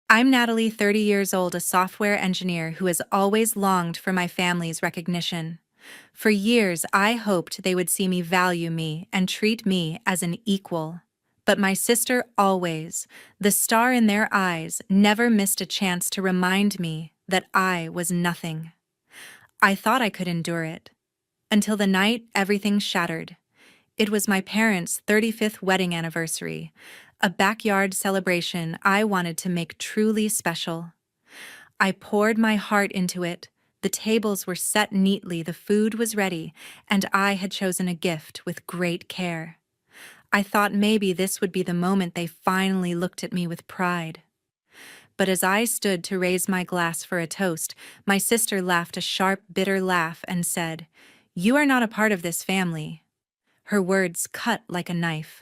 I'm Natalie, 30 years old, a software engineer who has always longed for my family's recognition. For years, I hoped they would see me, value me, and treat me as an equal. But my sister always, the star in their eyes, never missed a chance to remind me that I was nothing. I thought I could endure it. Until the night everything shattered. It was my parents' 35th wedding anniversary, a backyard celebration I wanted to make truly special. I poured my heart into it. The tables were set neatly, the food was ready, and I had chosen a gift with great care. I thought maybe this would be the moment they finally looked at me with pride. But as I stood to raise my glass for a toast, my sister laughed a sharp, bitter laugh and said, "You are not a part of this family." Her words cut like a knife.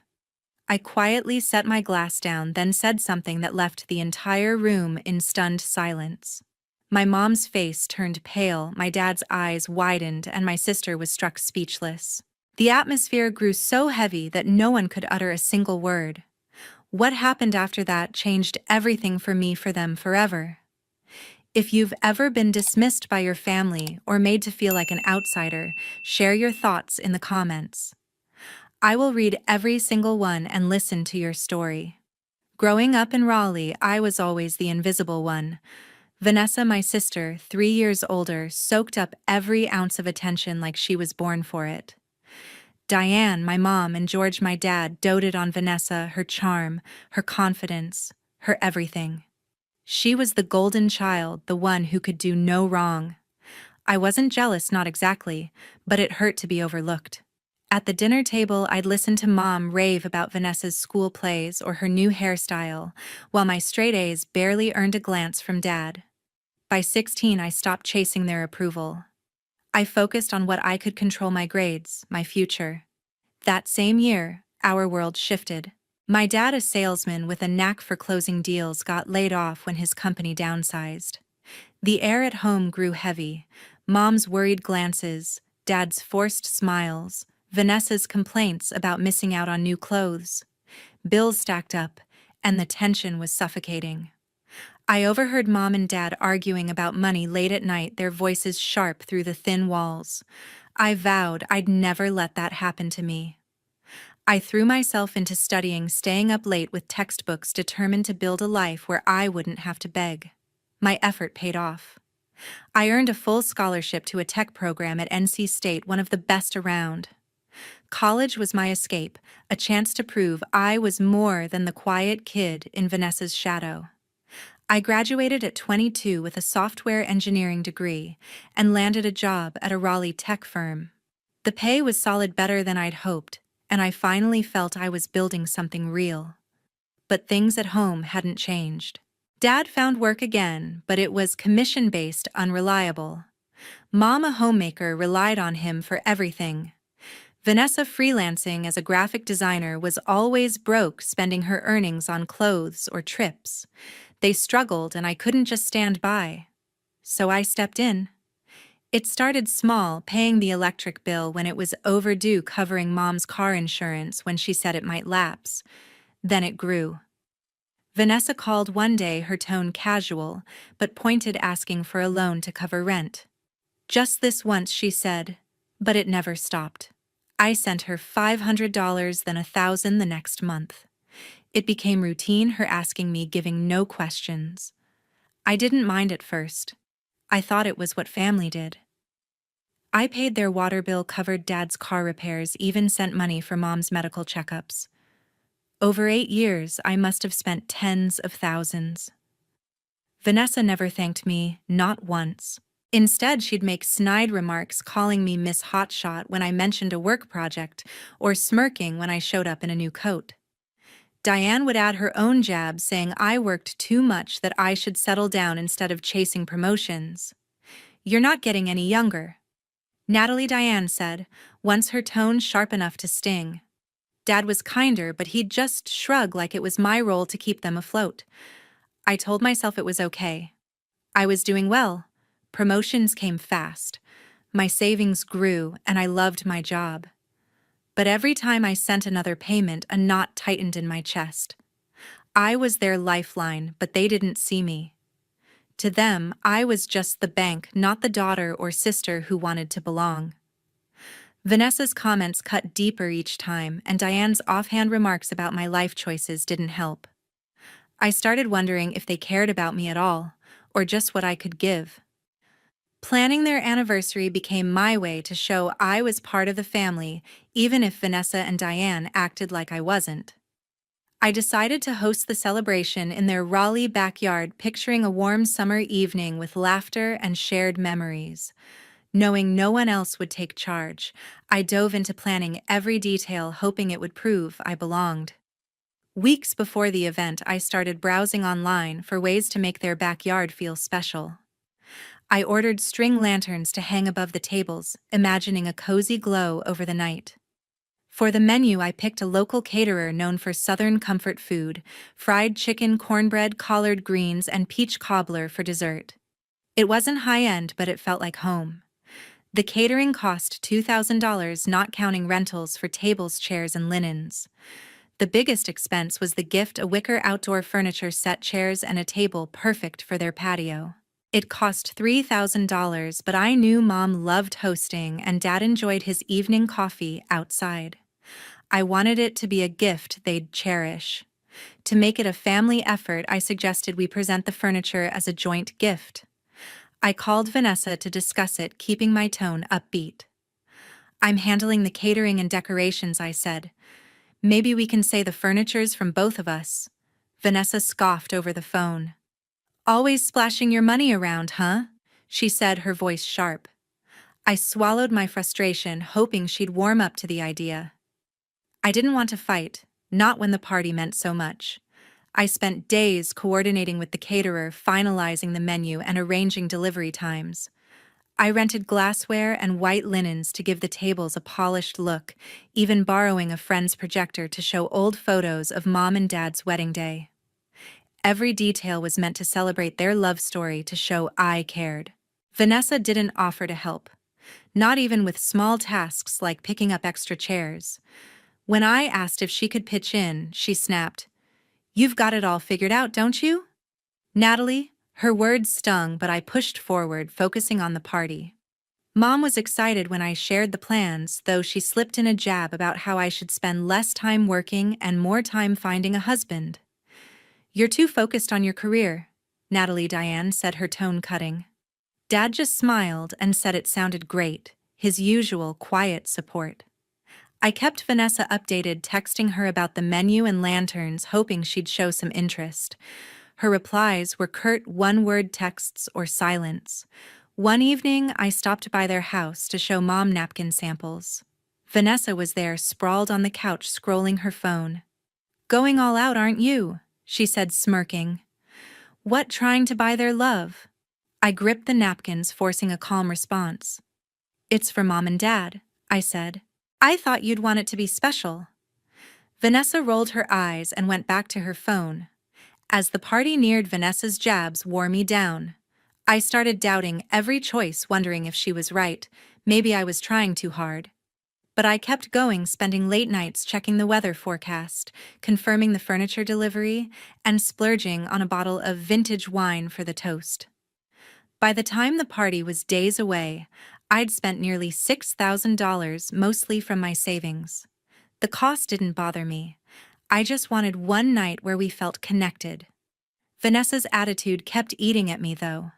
I quietly set my glass down, then said something that left the entire room in stunned silence. My mom's face turned pale, my dad's eyes widened, and my sister was struck speechless. The atmosphere grew so heavy that no one could utter a single word. What happened after that changed everything for me, for them, forever. If you've ever been dismissed by your family or made to feel like an outsider, share your thoughts in the comments. I will read every single one and listen to your story. Growing up in Raleigh, I was always the invisible one. Vanessa, my sister, 3 years older, soaked up every ounce of attention like she was born for it. Diane, my mom, and George, my dad, doted on Vanessa, her charm, her confidence, her everything. She was the golden child, the one who could do no wrong. I wasn't jealous, not exactly, but it hurt to be overlooked. At the dinner table, I'd listen to Mom rave about Vanessa's school plays or her new hairstyle, while my straight A's barely earned a glance from Dad. By 16, I stopped chasing their approval. I focused on what I could control: my grades, my future. That same year, our world shifted. My dad, a salesman with a knack for closing deals, got laid off when his company downsized. The air at home grew heavy. Mom's worried glances, Dad's forced smiles, Vanessa's complaints about missing out on new clothes. Bills stacked up, and the tension was suffocating. I overheard Mom and Dad arguing about money late at night, their voices sharp through the thin walls. I vowed I'd never let that happen to me. I threw myself into studying, staying up late with textbooks, determined to build a life where I wouldn't have to beg. My effort paid off. I earned a full scholarship to a tech program at NC State, one of the best around. College was my escape, a chance to prove I was more than the quiet kid in Vanessa's shadow. I graduated at 22 with a software engineering degree and landed a job at a Raleigh tech firm. The pay was solid, better than I'd hoped, and I finally felt I was building something real. But things at home hadn't changed. Dad found work again, but it was commission-based, unreliable. Mom, a homemaker, relied on him for everything. Vanessa, freelancing as a graphic designer, was always broke, spending her earnings on clothes or trips. They struggled, and I couldn't just stand by. So I stepped in. It started small, paying the electric bill when it was overdue, covering Mom's car insurance when she said it might lapse. Then it grew. Vanessa called one day, her tone casual, but pointed, asking for a loan to cover rent. Just this once, she said, but it never stopped. I sent her $500, then $1,000 the next month. It became routine, her asking me, giving no questions. I didn't mind at first. I thought it was what family did. I paid their water bill, covered Dad's car repairs, even sent money for Mom's medical checkups. Over 8 years, I must have spent tens of thousands. Vanessa never thanked me, not once. Instead, she'd make snide remarks, calling me Miss Hotshot when I mentioned a work project, or smirking when I showed up in a new coat. Diane would add her own jab, saying I worked too much, that I should settle down instead of chasing promotions. "You're not getting any younger," Natalie, Diane said, once, her tone sharp enough to sting. Dad was kinder, but he'd just shrug like it was my role to keep them afloat. I told myself it was okay. I was doing well. Promotions came fast. My savings grew, and I loved my job. But every time I sent another payment, a knot tightened in my chest. I was their lifeline, but they didn't see me. To them, I was just the bank, not the daughter or sister who wanted to belong. Vanessa's comments cut deeper each time, and Diane's offhand remarks about my life choices didn't help. I started wondering if they cared about me at all, or just what I could give. Planning their anniversary became my way to show I was part of the family, even if Vanessa and Diane acted like I wasn't. I decided to host the celebration in their Raleigh backyard, picturing a warm summer evening with laughter and shared memories. Knowing no one else would take charge, I dove into planning every detail, hoping it would prove I belonged. Weeks before the event, I started browsing online for ways to make their backyard feel special. I ordered string lanterns to hang above the tables, imagining a cozy glow over the night. For the menu, I picked a local caterer known for Southern comfort food: fried chicken, cornbread, collard greens, and peach cobbler for dessert. It wasn't high-end, but it felt like home. The catering cost $2,000, not counting rentals for tables, chairs, and linens. The biggest expense was the gift: a wicker outdoor furniture set, chairs, and a table perfect for their patio. It cost $3,000, but I knew Mom loved hosting and Dad enjoyed his evening coffee outside. I wanted it to be a gift they'd cherish. To make it a family effort, I suggested we present the furniture as a joint gift. I called Vanessa to discuss it, keeping my tone upbeat. "I'm handling the catering and decorations," I said. "Maybe we can say the furniture's from both of us." Vanessa scoffed over the phone. "Always splashing your money around, huh?" she said, her voice sharp. I swallowed my frustration, hoping she'd warm up to the idea. I didn't want to fight, not when the party meant so much. I spent days coordinating with the caterer, finalizing the menu and arranging delivery times. I rented glassware and white linens to give the tables a polished look, even borrowing a friend's projector to show old photos of Mom and Dad's wedding day. Every detail was meant to celebrate their love story, to show I cared. Vanessa didn't offer to help, not even with small tasks like picking up extra chairs. When I asked if she could pitch in, she snapped, "You've got it all figured out, don't you?" "Natalie," her words stung, but I pushed forward, focusing on the party. Mom was excited when I shared the plans, though she slipped in a jab about how I should spend less time working and more time finding a husband. "You're too focused on your career," Diane said, her tone cutting. Dad just smiled and said it sounded great, his usual quiet support. I kept Vanessa updated, texting her about the menu and lanterns, hoping she'd show some interest. Her replies were curt one-word texts or silence. One evening, I stopped by their house to show Mom napkin samples. Vanessa was there, sprawled on the couch, scrolling her phone. "Going all out, aren't you?" she said, smirking. "What, trying to buy their love?" I gripped the napkins, forcing a calm response. "It's for Mom and Dad," I said. "I thought you'd want it to be special." Vanessa rolled her eyes and went back to her phone. As the party neared, Vanessa's jabs wore me down. I started doubting every choice, wondering if she was right. Maybe I was trying too hard. But I kept going, spending late nights checking the weather forecast, confirming the furniture delivery, and splurging on a bottle of vintage wine for the toast. By the time the party was days away, I'd spent nearly $6,000, mostly from my savings. The cost didn't bother me. I just wanted one night where we felt connected. Vanessa's attitude kept eating at me, though.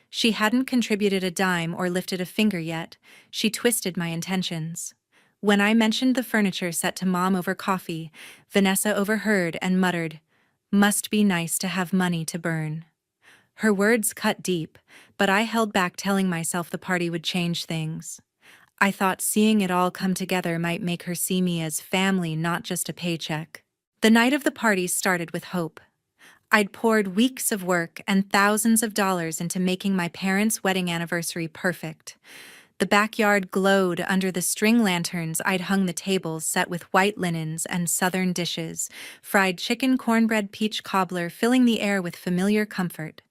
She hadn't contributed a dime or lifted a finger yet. She twisted my intentions. When I mentioned the furniture set to Mom over coffee, Vanessa overheard and muttered, "Must be nice to have money to burn." Her words cut deep, but I held back, telling myself the party would change things. I thought seeing it all come together might make her see me as family, not just a paycheck. The night of the party started with hope. I'd poured weeks of work and thousands of dollars into making my parents' wedding anniversary perfect. The backyard glowed under the string lanterns. I'd hung the tables set with white linens and Southern dishes, fried chicken, cornbread, peach cobbler, filling the air with familiar comfort.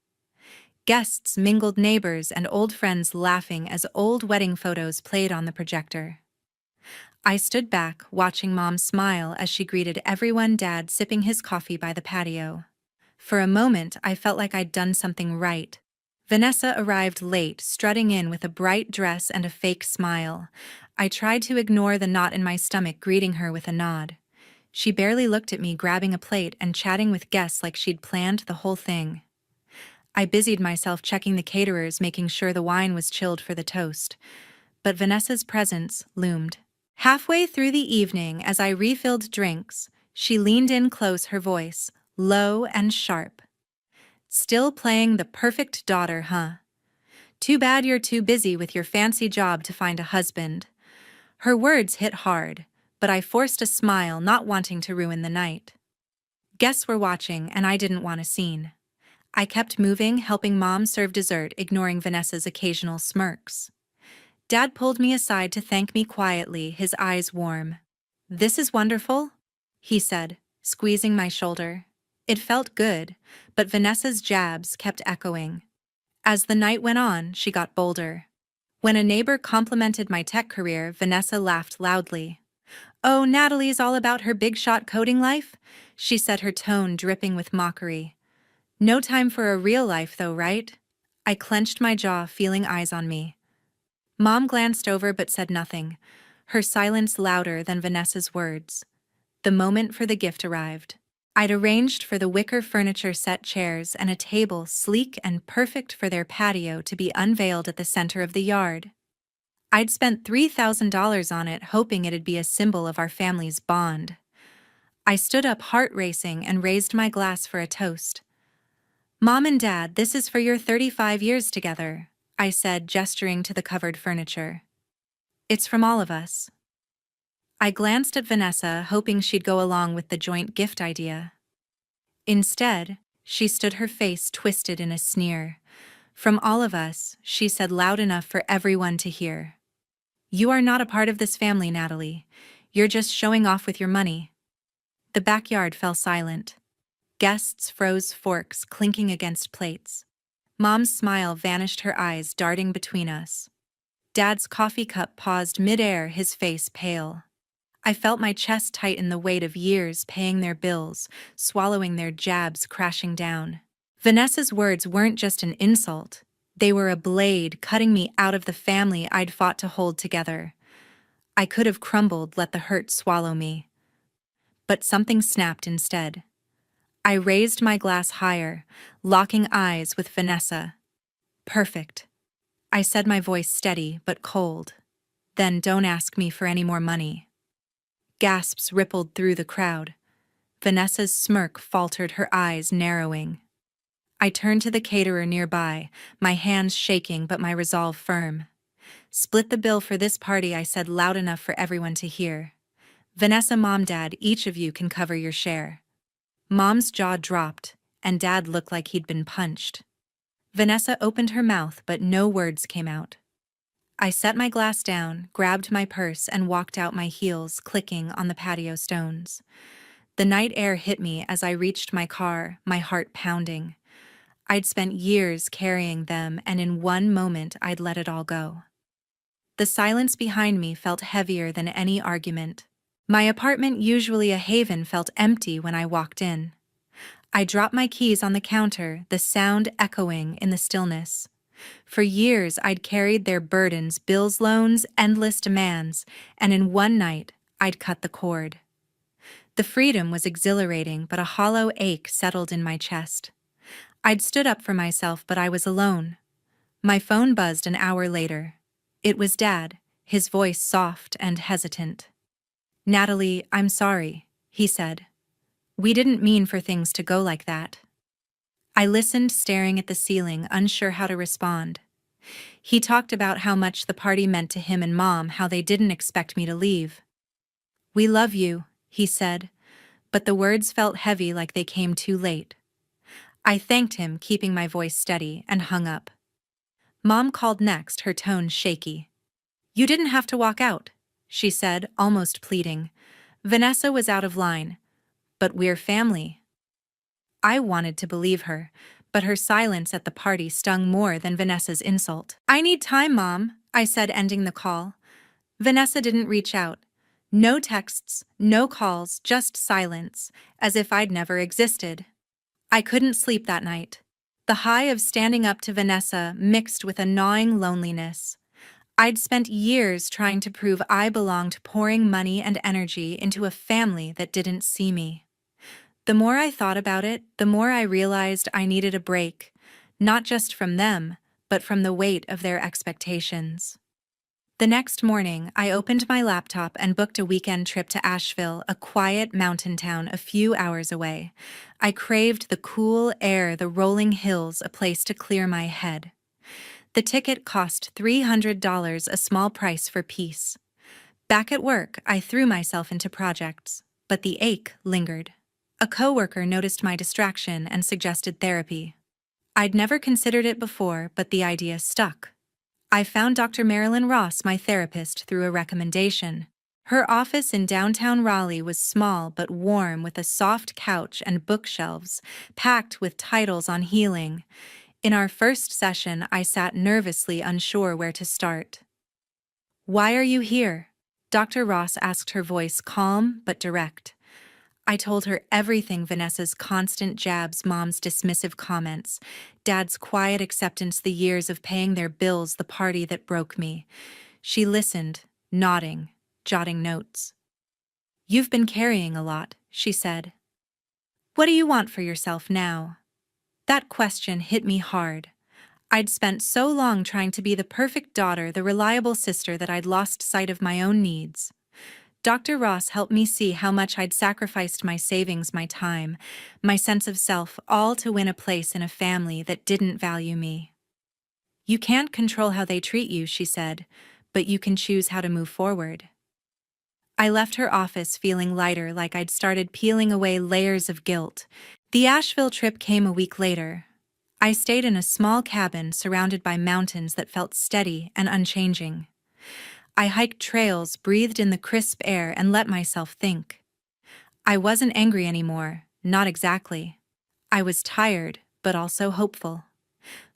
Guests mingled, neighbors and old friends laughing as old wedding photos played on the projector. I stood back, watching Mom smile as she greeted everyone, Dad sipping his coffee by the patio. For a moment, I felt like I'd done something right. Vanessa arrived late, strutting in with a bright dress and a fake smile. I tried to ignore the knot in my stomach, greeting her with a nod. She barely looked at me, grabbing a plate and chatting with guests like she'd planned the whole thing. I busied myself checking the caterers, making sure the wine was chilled for the toast. But Vanessa's presence loomed. Halfway through the evening, as I refilled drinks, she leaned in close, her voice low and sharp. "Still playing the perfect daughter, huh? Too bad you're too busy with your fancy job to find a husband." Her words hit hard, but I forced a smile, not wanting to ruin the night. Guests were watching, and I didn't want a scene. I kept moving, helping Mom serve dessert, ignoring Vanessa's occasional smirks. Dad pulled me aside to thank me quietly, his eyes warm. "This is wonderful," he said, squeezing my shoulder. It felt good, but Vanessa's jabs kept echoing. As the night went on, she got bolder. When a neighbor complimented my tech career, Vanessa laughed loudly. "Oh, Natalie's all about her big-shot coding life," she said, her tone dripping with mockery. "No time for a real life, though, right?" I clenched my jaw, feeling eyes on me. Mom glanced over but said nothing, her silence louder than Vanessa's words. The moment for the gift arrived. I'd arranged for the wicker furniture set, chairs, and a table sleek and perfect for their patio to be unveiled at the center of the yard. I'd spent $3,000 on it, hoping it'd be a symbol of our family's bond. I stood up, heart racing, and raised my glass for a toast. "Mom and Dad, this is for your 35 years together," I said, gesturing to the covered furniture. "It's from all of us." I glanced at Vanessa, hoping she'd go along with the joint gift idea. Instead, she stood, her face twisted in a sneer. "From all of us," she said loud enough for everyone to hear. "You are not a part of this family, Natalie. You're just showing off with your money." The backyard fell silent. Guests froze, forks clinking against plates. Mom's smile vanished, her eyes darting between us. Dad's coffee cup paused mid-air, his face pale. I felt my chest tighten, the weight of years paying their bills, swallowing their jabs crashing down. Vanessa's words weren't just an insult. They were a blade cutting me out of the family I'd fought to hold together. I could have crumbled, let the hurt swallow me. But something snapped instead. I raised my glass higher, locking eyes with Vanessa. "Perfect," I said, my voice steady but cold. "Then don't ask me for any more money." Gasps rippled through the crowd. Vanessa's smirk faltered, her eyes narrowing. I turned to the caterer nearby, my hands shaking but my resolve firm. "Split the bill for this party," I said, loud enough for everyone to hear. "Vanessa, Mom, Dad, each of you can cover your share." Mom's jaw dropped, and Dad looked like he'd been punched. Vanessa opened her mouth, but no words came out. I set my glass down, grabbed my purse, and walked out, my heels clicking on the patio stones. The night air hit me as I reached my car, my heart pounding. I'd spent years carrying them, and in one moment I'd let it all go. The silence behind me felt heavier than any argument. My apartment, usually a haven, felt empty when I walked in. I dropped my keys on the counter, the sound echoing in the stillness. For years I'd carried their burdens, bills, loans, endless demands, and in one night I'd cut the cord. The freedom was exhilarating, but a hollow ache settled in my chest. I'd stood up for myself, but I was alone. My phone buzzed an hour later. It was Dad, his voice soft and hesitant. "Natalie, I'm sorry," he said. "We didn't mean for things to go like that." I listened, staring at the ceiling, unsure how to respond. He talked about how much the party meant to him and Mom, how they didn't expect me to leave. "We love you," he said, but the words felt heavy, like they came too late. I thanked him, keeping my voice steady, and hung up. Mom called next, her tone shaky. "You didn't have to walk out," she said, almost pleading. "Vanessa was out of line. But we're family." I wanted to believe her, but her silence at the party stung more than Vanessa's insult. "I need time, Mom," I said, ending the call. "Vanessa didn't reach out. No texts, no calls, just silence, as if I'd never existed. I couldn't sleep that night. The high of standing up to Vanessa mixed with a gnawing loneliness. I'd spent years trying to prove I belonged, pouring money and energy into a family that didn't see me. The more I thought about it, the more I realized I needed a break, not just from them, but from the weight of their expectations. The next morning, I opened my laptop and booked a weekend trip to Asheville, a quiet mountain town a few hours away. I craved the cool air, the rolling hills, a place to clear my head. The ticket cost $300, a small price for peace. Back at work, I threw myself into projects, but the ache lingered. A coworker noticed my distraction and suggested therapy. I'd never considered it before, but the idea stuck. I found Dr. Marilyn Ross, my therapist, through a recommendation. Her office in downtown Raleigh was small but warm, with a soft couch and bookshelves packed with titles on healing. In our first session, I sat nervously, unsure where to start. "Why are you here?" Dr. Ross asked, her voice calm but direct. I told her everything: Vanessa's constant jabs, Mom's dismissive comments, Dad's quiet acceptance, the years of paying their bills, the party that broke me. She listened, nodding, jotting notes. "You've been carrying a lot," she said. "What do you want for yourself now?" That question hit me hard. I'd spent so long trying to be the perfect daughter, the reliable sister, that I'd lost sight of my own needs. Dr. Ross helped me see how much I'd sacrificed: my savings, my time, my sense of self, all to win a place in a family that didn't value me. "You can't control how they treat you," she said, "but you can choose how to move forward." I left her office feeling lighter, like I'd started peeling away layers of guilt. The Asheville trip came a week later. I stayed in a small cabin surrounded by mountains that felt steady and unchanging. I hiked trails, breathed in the crisp air, and let myself think. I wasn't angry anymore, not exactly. I was tired, but also hopeful.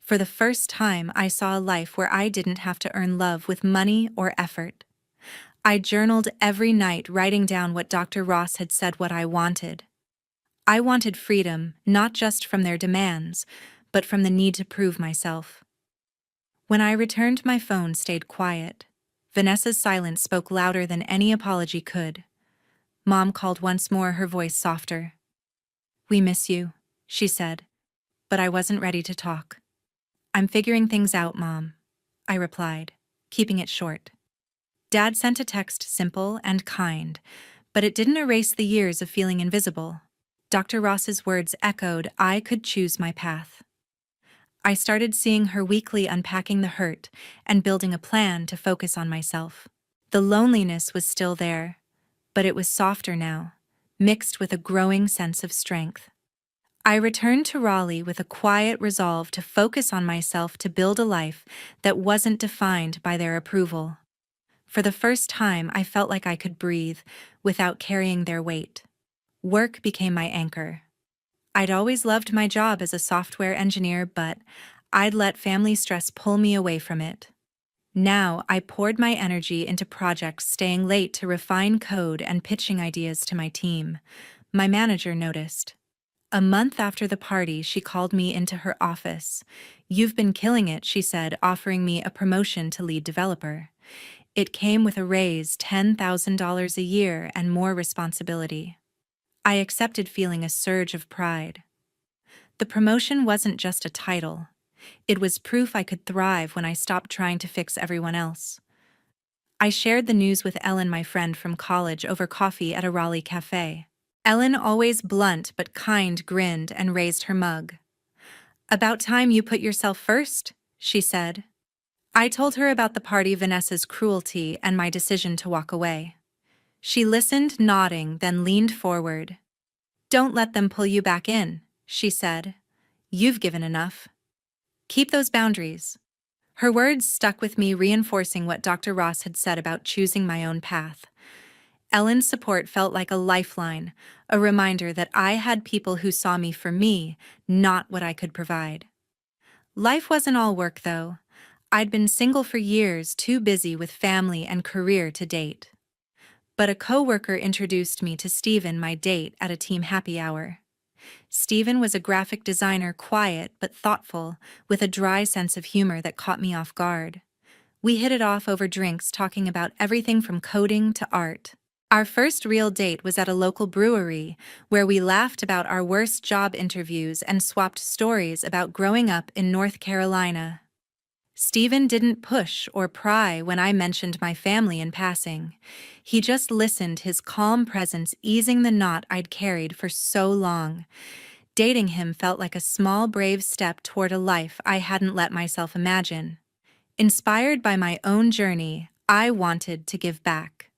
For the first time, I saw a life where I didn't have to earn love with money or effort. I journaled every night, writing down what Dr. Ross had said, what I wanted. I wanted freedom, not just from their demands, but from the need to prove myself. When I returned, my phone stayed quiet. Vanessa's silence spoke louder than any apology could. Mom called once more, her voice softer. "We miss you," she said, but I wasn't ready to talk. "I'm figuring things out, Mom," I replied, keeping it short. Dad sent a text, simple and kind, but it didn't erase the years of feeling invisible. Dr. Ross's words echoed: I could choose my path. I started seeing her weekly, unpacking the hurt and building a plan to focus on myself. The loneliness was still there, but it was softer now, mixed with a growing sense of strength. I returned to Raleigh with a quiet resolve to focus on myself, to build a life that wasn't defined by their approval. For the first time, I felt like I could breathe without carrying their weight. Work became my anchor. I'd always loved my job as a software engineer, but I'd let family stress pull me away from it. Now I poured my energy into projects, staying late to refine code and pitching ideas to my team. My manager noticed. A month after the party, she called me into her office. "You've been killing it," she said, offering me a promotion to lead developer. It came with a raise, $10,000 a year, and more responsibility. I accepted, feeling a surge of pride. The promotion wasn't just a title. It was proof I could thrive when I stopped trying to fix everyone else. I shared the news with Ellen, my friend from college, over coffee at a Raleigh cafe. Ellen, always blunt but kind, grinned and raised her mug. "About time you put yourself first," she said. I told her about the party, Vanessa's cruelty, and my decision to walk away. She listened, nodding, then leaned forward. "Don't let them pull you back in," she said. "You've given enough. Keep those boundaries." Her words stuck with me, reinforcing what Dr. Ross had said about choosing my own path. Ellen's support felt like a lifeline, a reminder that I had people who saw me for me, not what I could provide. Life wasn't all work, though. I'd been single for years, too busy with family and career to date. But a coworker introduced me to Steven, my date, at a team happy hour. Steven was a graphic designer, quiet but thoughtful, with a dry sense of humor that caught me off guard. We hit it off over drinks, talking about everything from coding to art. Our first real date was at a local brewery, where we laughed about our worst job interviews and swapped stories about growing up in North Carolina. Steven didn't push or pry when I mentioned my family in passing. He just listened, his calm presence easing the knot I'd carried for so long. Dating him felt like a small, brave step toward a life I hadn't let myself imagine. Inspired by my own journey, I wanted to give back.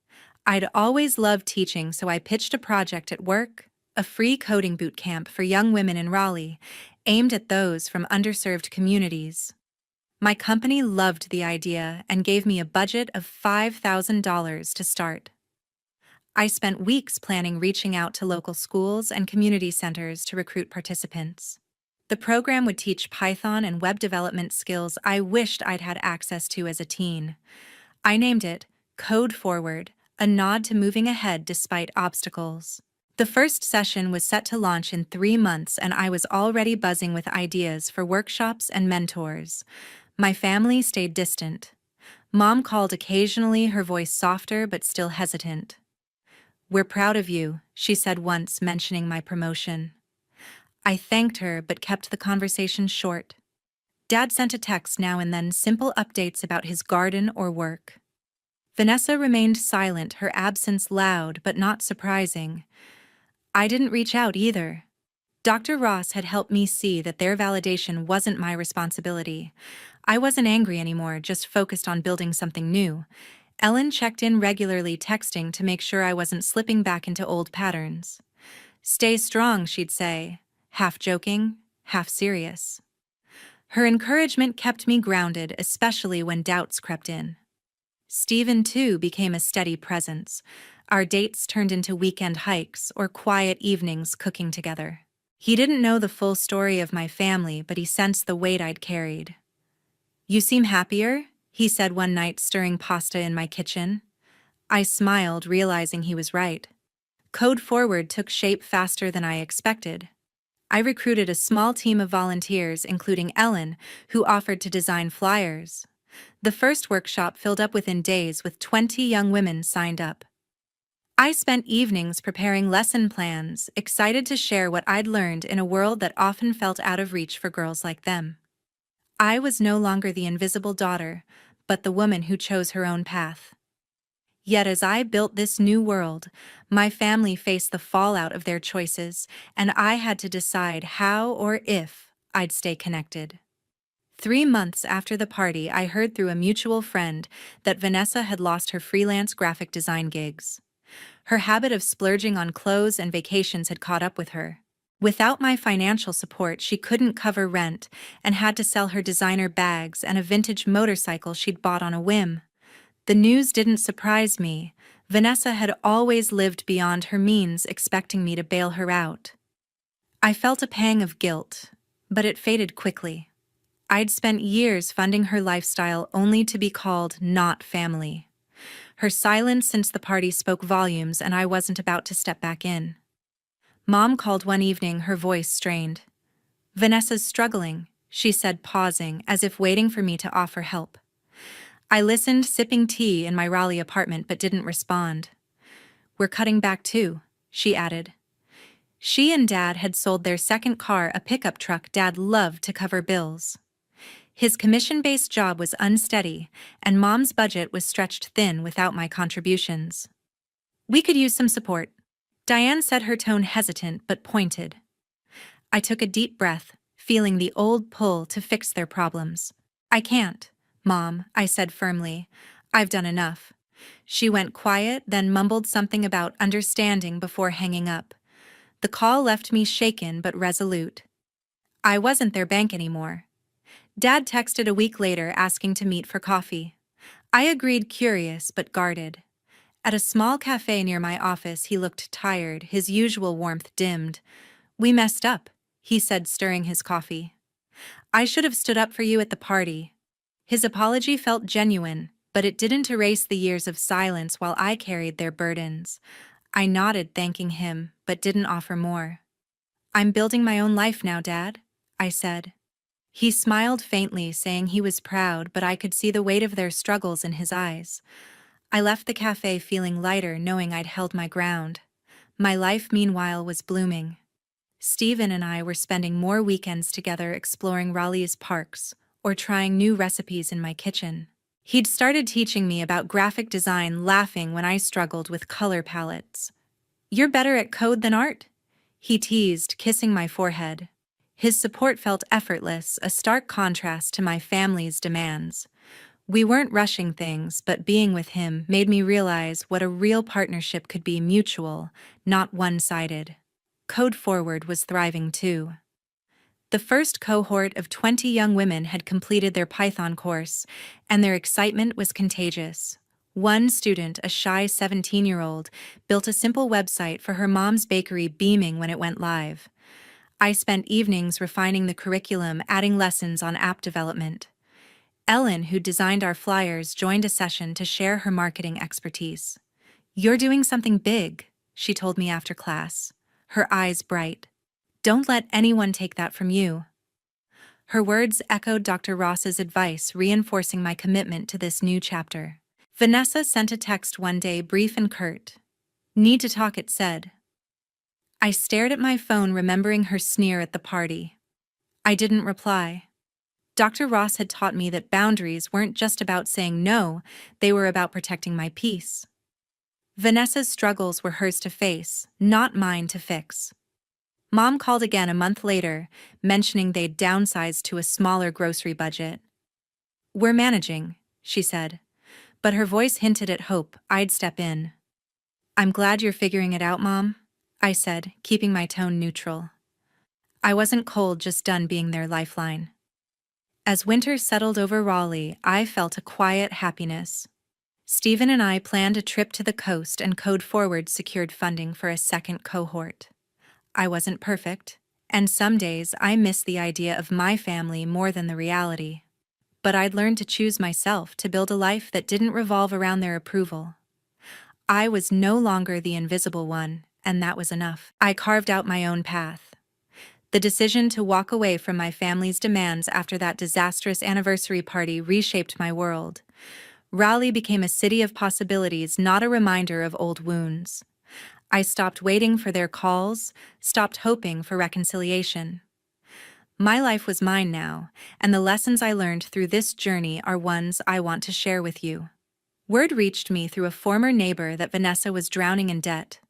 I'd always loved teaching, so I pitched a project at work, a free coding bootcamp for young women in Raleigh, aimed at those from underserved communities. My company loved the idea and gave me a budget of $5,000 to start. I spent weeks planning, reaching out to local schools and community centers to recruit participants. The program would teach Python and web development skills I wished I'd had access to as a teen. I named it Code Forward, a nod to moving ahead despite obstacles. The first session was set to launch in 3 months, and I was already buzzing with ideas for workshops and mentors. My family stayed distant. Mom called occasionally, her voice softer but still hesitant. "We're proud of you," she said once, mentioning my promotion. I thanked her but kept the conversation short. Dad sent a text now and then, simple updates about his garden or work. Vanessa remained silent, her absence loud but not surprising. I didn't reach out either. Dr. Ross had helped me see that their validation wasn't my responsibility. I wasn't angry anymore, just focused on building something new. Ellen checked in regularly, texting to make sure I wasn't slipping back into old patterns. "Stay strong," she'd say, half joking, half serious. Her encouragement kept me grounded, especially when doubts crept in. Steven, too, became a steady presence. Our dates turned into weekend hikes or quiet evenings cooking together. He didn't know the full story of my family, but he sensed the weight I'd carried. "You seem happier," he said one night, stirring pasta in my kitchen. I smiled, realizing he was right. Code Forward took shape faster than I expected. I recruited a small team of volunteers, including Ellen, who offered to design flyers. The first workshop filled up within days, with 20 young women signed up. I spent evenings preparing lesson plans, excited to share what I'd learned in a world that often felt out of reach for girls like them. I was no longer the invisible daughter, but the woman who chose her own path. Yet as I built this new world, my family faced the fallout of their choices, and I had to decide how or if I'd stay connected. 3 months after the party, I heard through a mutual friend that Vanessa had lost her freelance graphic design gigs. Her habit of splurging on clothes and vacations had caught up with her. Without my financial support, she couldn't cover rent and had to sell her designer bags and a vintage motorcycle she'd bought on a whim. The news didn't surprise me. Vanessa had always lived beyond her means, expecting me to bail her out. I felt a pang of guilt, but it faded quickly. I'd spent years funding her lifestyle only to be called not family. Her silence since the party spoke volumes, and I wasn't about to step back in. Mom called one evening, her voice strained. "Vanessa's struggling," she said, pausing, as if waiting for me to offer help. I listened, sipping tea in my Raleigh apartment, but didn't respond. "We're cutting back too," she added. She and Dad had sold their second car, a pickup truck Dad loved to cover bills. His commission-based job was unsteady, and Mom's budget was stretched thin without my contributions. "We could use some support," Diane said, her tone hesitant but pointed. I took a deep breath, feeling the old pull to fix their problems. "I can't, Mom," I said firmly. "I've done enough." She went quiet, then mumbled something about understanding before hanging up. The call left me shaken but resolute. I wasn't their bank anymore. Dad texted a week later asking to meet for coffee. I agreed, curious but guarded. At a small cafe near my office, he looked tired, his usual warmth dimmed. "We messed up," he said, stirring his coffee. "I should have stood up for you at the party." His apology felt genuine, But it didn't erase the years of silence while I carried their burdens. I nodded, thanking him, but didn't offer more. "I'm building my own life now, Dad," I said. He smiled faintly, saying he was proud, but I could see the weight of their struggles in his eyes. I left the cafe feeling lighter, knowing I'd held my ground. My life, meanwhile, was blooming. Stephen and I were spending more weekends together exploring Raleigh's parks or trying new recipes in my kitchen. He'd started teaching me about graphic design, laughing when I struggled with color palettes. "You're better at code than art," he teased, kissing my forehead. His support felt effortless, a stark contrast to my family's demands. We weren't rushing things, but being with him made me realize what a real partnership could be: mutual, not one-sided. Code Forward was thriving too. The first cohort of 20 young women had completed their Python course, and their excitement was contagious. One student, a shy 17-year-old, built a simple website for her mom's bakery, beaming when it went live. I spent evenings refining the curriculum, adding lessons on app development. Ellen, who designed our flyers, joined a session to share her marketing expertise. "You're doing something big," she told me after class, her eyes bright. "Don't let anyone take that from you." Her words echoed Dr. Ross's advice, reinforcing my commitment to this new chapter. Vanessa sent a text one day, brief and curt. "Need to talk," it said. I stared at my phone, remembering her sneer at the party. I didn't reply. Dr. Ross had taught me that boundaries weren't just about saying no, they were about protecting my peace. Vanessa's struggles were hers to face, not mine to fix. Mom called again a month later, mentioning they'd downsized to a smaller grocery budget. "We're managing," she said, but her voice hinted at hope I'd step in. "I'm glad you're figuring it out, Mom," I said, keeping my tone neutral. I wasn't cold, just done being their lifeline. As winter settled over Raleigh, I felt a quiet happiness. Stephen and I planned a trip to the coast, and Code Forward secured funding for a second cohort. I wasn't perfect, and some days I missed the idea of my family more than the reality. But I'd learned to choose myself, to build a life that didn't revolve around their approval. I was no longer the invisible one, and that was enough. I carved out my own path. The decision to walk away from my family's demands after that disastrous anniversary party reshaped my world. Raleigh became a city of possibilities, not a reminder of old wounds. I stopped waiting for their calls, stopped hoping for reconciliation. My life was mine now, and the lessons I learned through this journey are ones I want to share with you. Word reached me through a former neighbor that Vanessa was drowning in debt.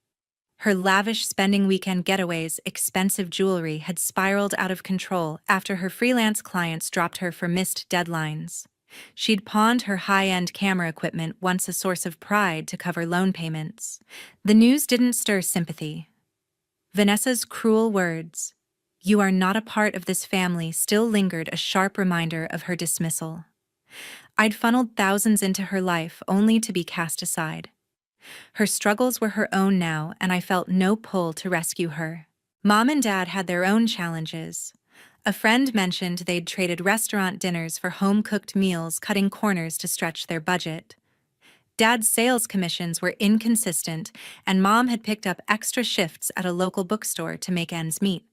Her lavish spending, weekend getaways, expensive jewelry had spiraled out of control after her freelance clients dropped her for missed deadlines. She'd pawned her high-end camera equipment, once a source of pride, to cover loan payments. The news didn't stir sympathy. Vanessa's cruel words, "You are not a part of this family," still lingered, a sharp reminder of her dismissal. I'd funneled thousands into her life only to be cast aside. Her struggles were her own now, and I felt no pull to rescue her. Mom and Dad had their own challenges. A friend mentioned they'd traded restaurant dinners for home-cooked meals, cutting corners to stretch their budget. Dad's sales commissions were inconsistent, and Mom had picked up extra shifts at a local bookstore to make ends meet.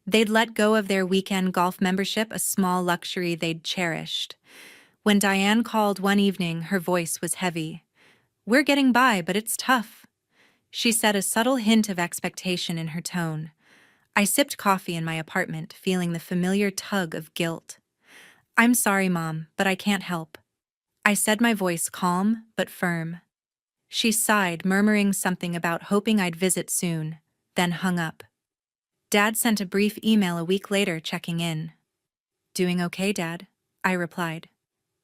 They'd let go of their weekend golf membership, a small luxury they'd cherished. When Diane called one evening, her voice was heavy. "We're getting by, but it's tough," she said, a subtle hint of expectation in her tone. I sipped coffee in my apartment, feeling the familiar tug of guilt. "I'm sorry, Mom, but I can't help," I said, my voice calm but firm. She sighed, murmuring something about hoping I'd visit soon, then hung up. Dad sent a brief email a week later, checking in. "Doing okay, Dad?" I replied,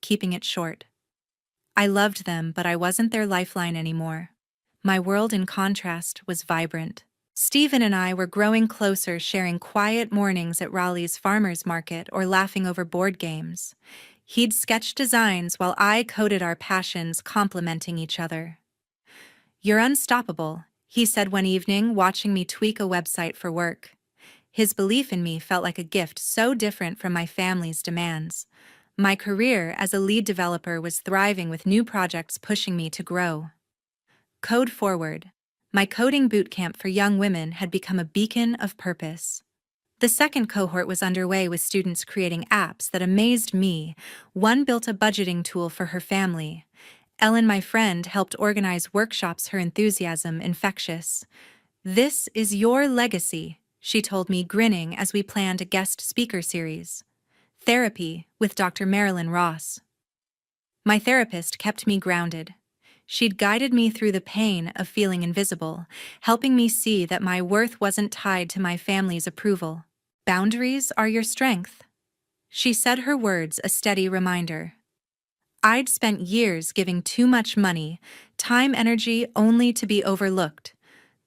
keeping it short. I loved them, but I wasn't their lifeline anymore. My world, in contrast, was vibrant. Stephen and I were growing closer, sharing quiet mornings at Raleigh's farmers market or laughing over board games. He'd sketch designs while I coded, our passions complementing each other. "You're unstoppable," he said one evening, watching me tweak a website for work. His belief in me felt like a gift, so different from my family's demands. My career as a lead developer was thriving with new projects pushing me to grow. Code Forward. My coding bootcamp for young women had become a beacon of purpose. The second cohort was underway with students creating apps that amazed me. One built a budgeting tool for her family. Ellen, my friend, helped organize workshops, her enthusiasm infectious. "This is your legacy," she told me, grinning as we planned a guest speaker series. Therapy with Dr. Marilyn Ross. My therapist kept me grounded. She'd guided me through the pain of feeling invisible, helping me see that my worth wasn't tied to my family's approval. "Boundaries are your strength," she said, her words a steady reminder. I'd spent years giving too much money, time, energy, only to be overlooked.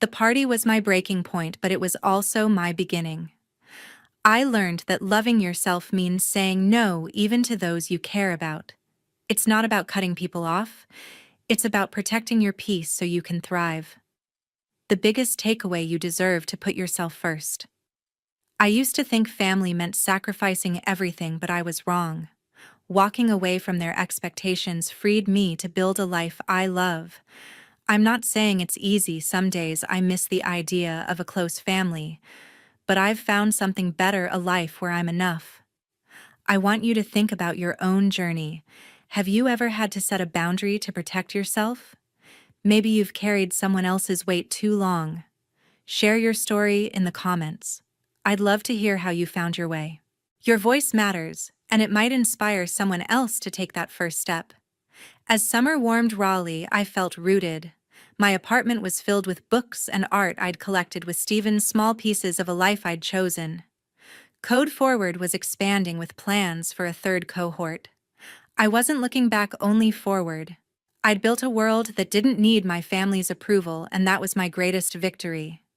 The party was my breaking point, but it was also my beginning. I learned that loving yourself means saying no even to those you care about. It's not about cutting people off. It's about protecting your peace so you can thrive. The biggest takeaway: you deserve to put yourself first. I used to think family meant sacrificing everything, but I was wrong. Walking away from their expectations freed me to build a life I love. I'm not saying it's easy. Some days I miss the idea of a close family, but I've found something better: a life where I'm enough. I want you to think about your own journey. Have you ever had to set a boundary to protect yourself? Maybe you've carried someone else's weight too long. Share your story in the comments. I'd love to hear how you found your way. Your voice matters, and it might inspire someone else to take that first step. As summer warmed Raleigh, I felt rooted. My apartment was filled with books and art I'd collected, with Stephen's small pieces of a life I'd chosen. Code Forward was expanding with plans for a third cohort. I wasn't looking back, only forward. I'd built a world that didn't need my family's approval, and that was my greatest victory.